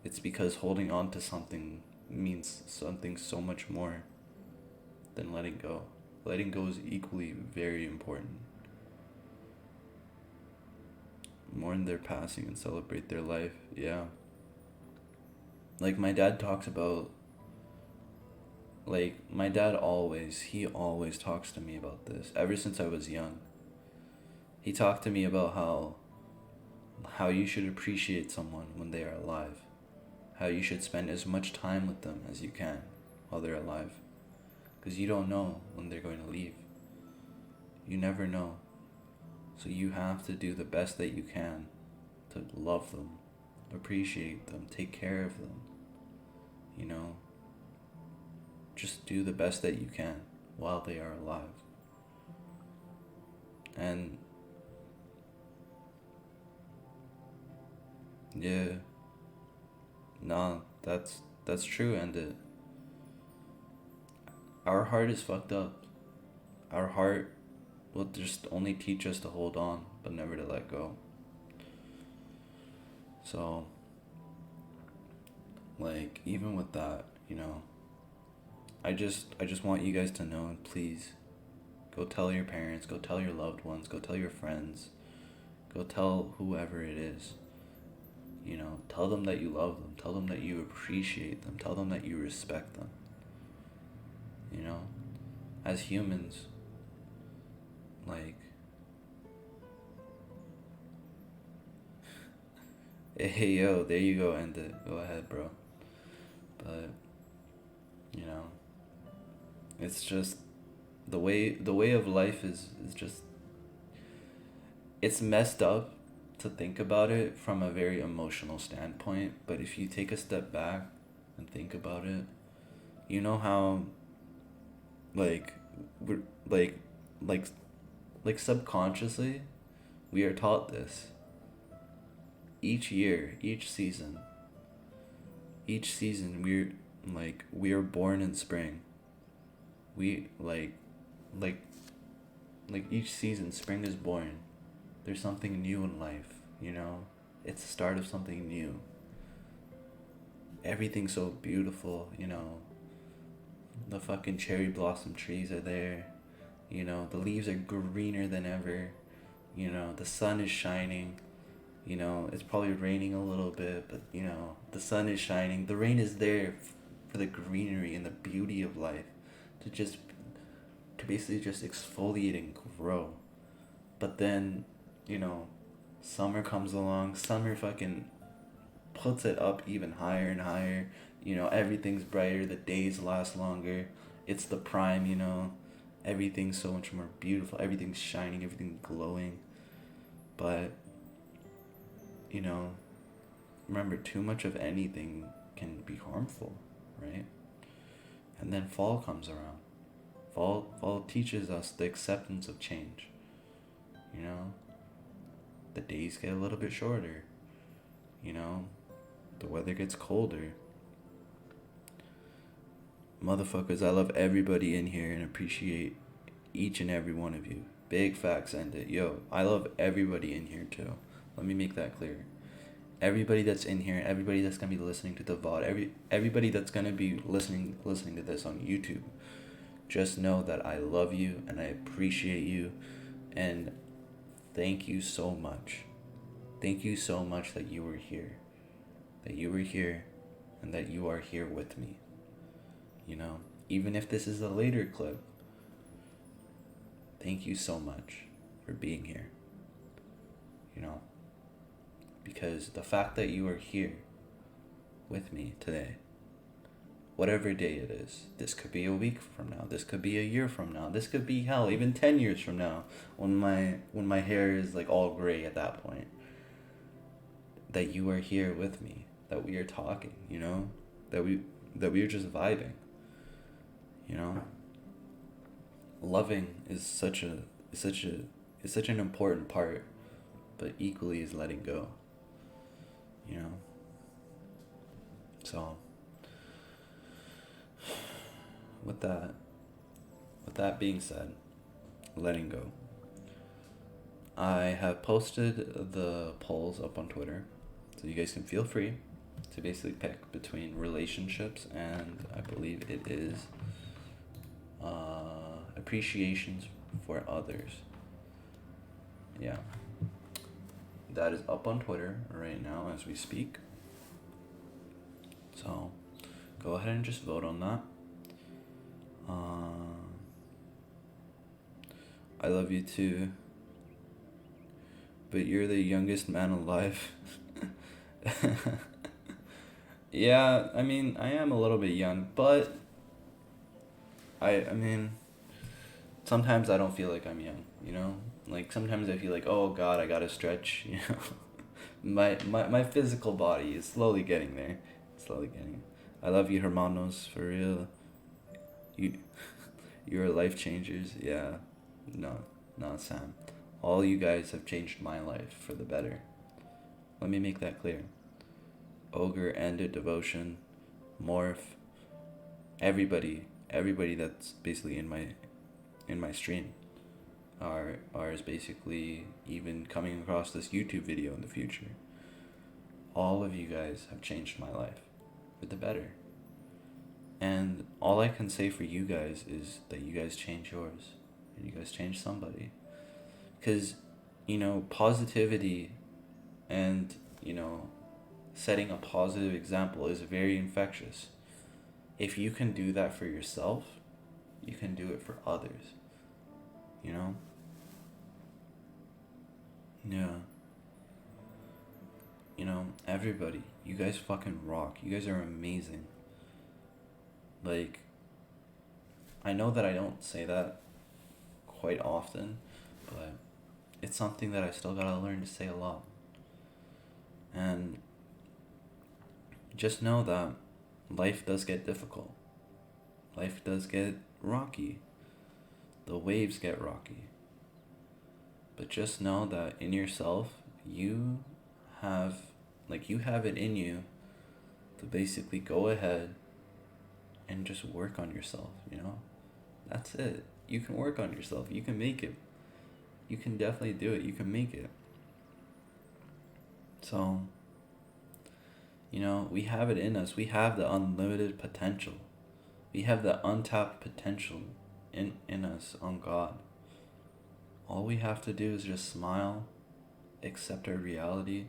It's because holding on to something means something so much more than letting go. Letting go is equally very important. Mourn their passing and celebrate their life, yeah. Like my dad talks about, like my dad he always talks to me about this, ever since I was young. He talked to me about how you should appreciate someone when they are alive. How you should spend as much time with them as you can while they're alive. Because you don't know when they're going to leave. You never know. So you have to do the best that you can to love them, appreciate them, take care of them. You know, just do the best that you can while they are alive. And yeah, nah, that's true. And our heart is fucked up. Our heart will just only teach us to hold on, but never to let go. So, like, even with that, you know, I just want you guys to know, please, go tell your parents, go tell your loved ones, go tell your friends, go tell whoever it is. You know, tell them that you love them, tell them that you appreciate them, tell them that you respect them. You know, as humans, like, hey yo, there you go, end it. Go ahead, bro. But, you know, it's just the way of life is just, it's messed up to think about it from a very emotional standpoint, but if you take a step back and think about it, you know how like we're like subconsciously we are taught this each year, each season we are born in spring. We like each season spring is born. There's something new in life, you know? It's the start of something new. Everything's so beautiful, you know? The fucking cherry blossom trees are there. You know, the leaves are greener than ever. You know, the sun is shining. You know, it's probably raining a little bit, but, you know, the sun is shining. The rain is there for the greenery and the beauty of life. To basically just exfoliate and grow. But then, you know, summer comes along. Summer fucking puts it up even higher and higher. You know, everything's brighter. The days last longer. It's the prime, you know. Everything's so much more beautiful. Everything's shining. Everything's glowing. But, you know, remember, too much of anything can be harmful, right? And then fall comes around. Fall teaches us the acceptance of change. You know, the days get a little bit shorter. You know, the weather gets colder. Motherfuckers, I love everybody in here and appreciate each and every one of you. Big facts, end it. Yo, I love everybody in here too. Let me make that clear. Everybody that's in here, everybody that's gonna be listening to the VOD, everybody that's gonna be listening to this on YouTube, just know that I love you and I appreciate you, and thank you so much. Thank you so much that you were here. That you were here and that you are here with me. You know, even if this is a later clip, thank you so much for being here. You know, because the fact that you are here with me today, whatever day it is, this could be a week from now, this could be a year from now, this could be, hell, even 10 years from now, when my hair is like all gray at that point. that you are here with me, that we are talking, you know, that we are just vibing, you know. Loving is such an important part, but equally is letting go, you know. So with that being said, letting go, I have posted the polls up on Twitter, so you guys can feel free to basically pick between relationships and, I believe it is, appreciations for others. Yeah, that is up on Twitter right now as we speak, so go ahead and just vote on that. I love you too, but you're the youngest man alive. Yeah, I mean, I am a little bit young, but I mean, sometimes I don't feel like I'm young, you know? Like, sometimes I feel like, oh God, I gotta stretch, you know? My physical body is slowly getting there. I love you, hermanos, for real. You're life changers, yeah. No, Sam. All you guys have changed my life for the better. Let me make that clear. Ogre, Ended, Devotion, Morph, everybody that's basically in my stream are is basically even coming across this YouTube video in the future. All of you guys have changed my life for the better. And all I can say for you guys is that you guys change yours. And you guys change somebody. Because, you know, positivity and, you know, setting a positive example is very infectious. If you can do that for yourself, you can do it for others. You know? Yeah. You know, everybody, you guys fucking rock. You guys are amazing. Like, I know that I don't say that quite often, but it's something that I still gotta learn to say a lot. And just know that life does get difficult. Life does get rocky. The waves get rocky. But just know that in yourself, you have it in you to basically go ahead and just work on yourself, you know? That's it. You can work on yourself. You can make it. You can definitely do it. You can make it. So, you know, we have it in us. We have the unlimited potential. We have the untapped potential in us on God. All we have to do is just smile, accept our reality,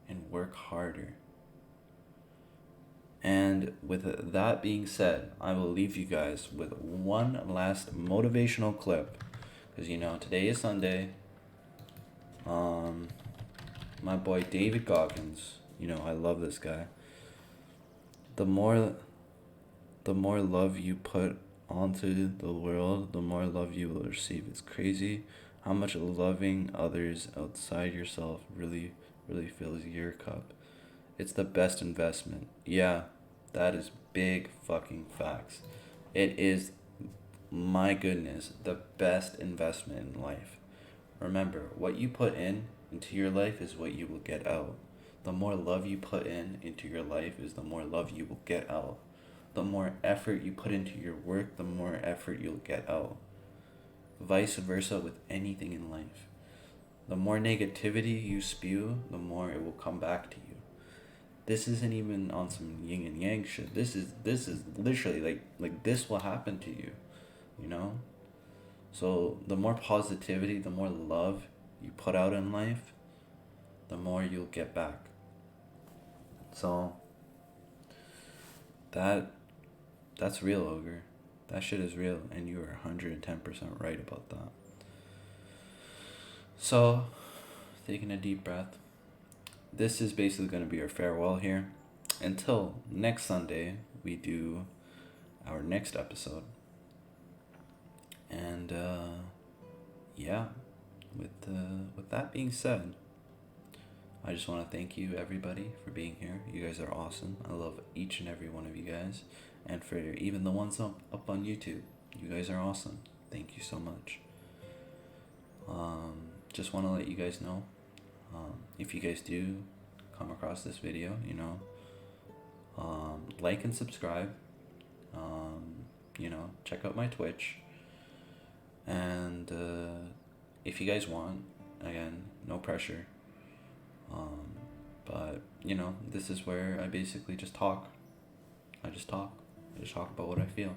and work harder. And with that being said, I will leave you guys with one last motivational clip. Because, you know, today is Sunday. My boy David Goggins, you know, I love this guy. The more love you put onto the world, the more love you will receive. It's crazy how much loving others outside yourself really, really fills your cup. It's the best investment. Yeah, that is big fucking facts. It is, my goodness, the best investment in life. Remember, what you put into your life is what you will get out. The more love you put into your life is the more love you will get out. The more effort you put into your work, the more effort you'll get out. Vice versa with anything in life. The more negativity you spew, the more it will come back to you. This isn't even on some yin and yang shit. This is literally like this will happen to you, you know? So the more positivity, the more love you put out in life, the more you'll get back. So that's real, Ogre. That shit is real, and you are 110% right about that. So, taking a deep breath. This is basically going to be our farewell here. Until next Sunday, we do our next episode. And, yeah, with that being said, I just want to thank you, everybody, for being here. You guys are awesome. I love each and every one of you guys. And for even the ones up on YouTube, you guys are awesome. Thank you so much. Just want to let you guys know, if you guys do come across this video, you know, like and subscribe. You know, check out my Twitch. And if you guys want, again, no pressure. But, you know, this is where I basically just talk. I just talk about what I feel.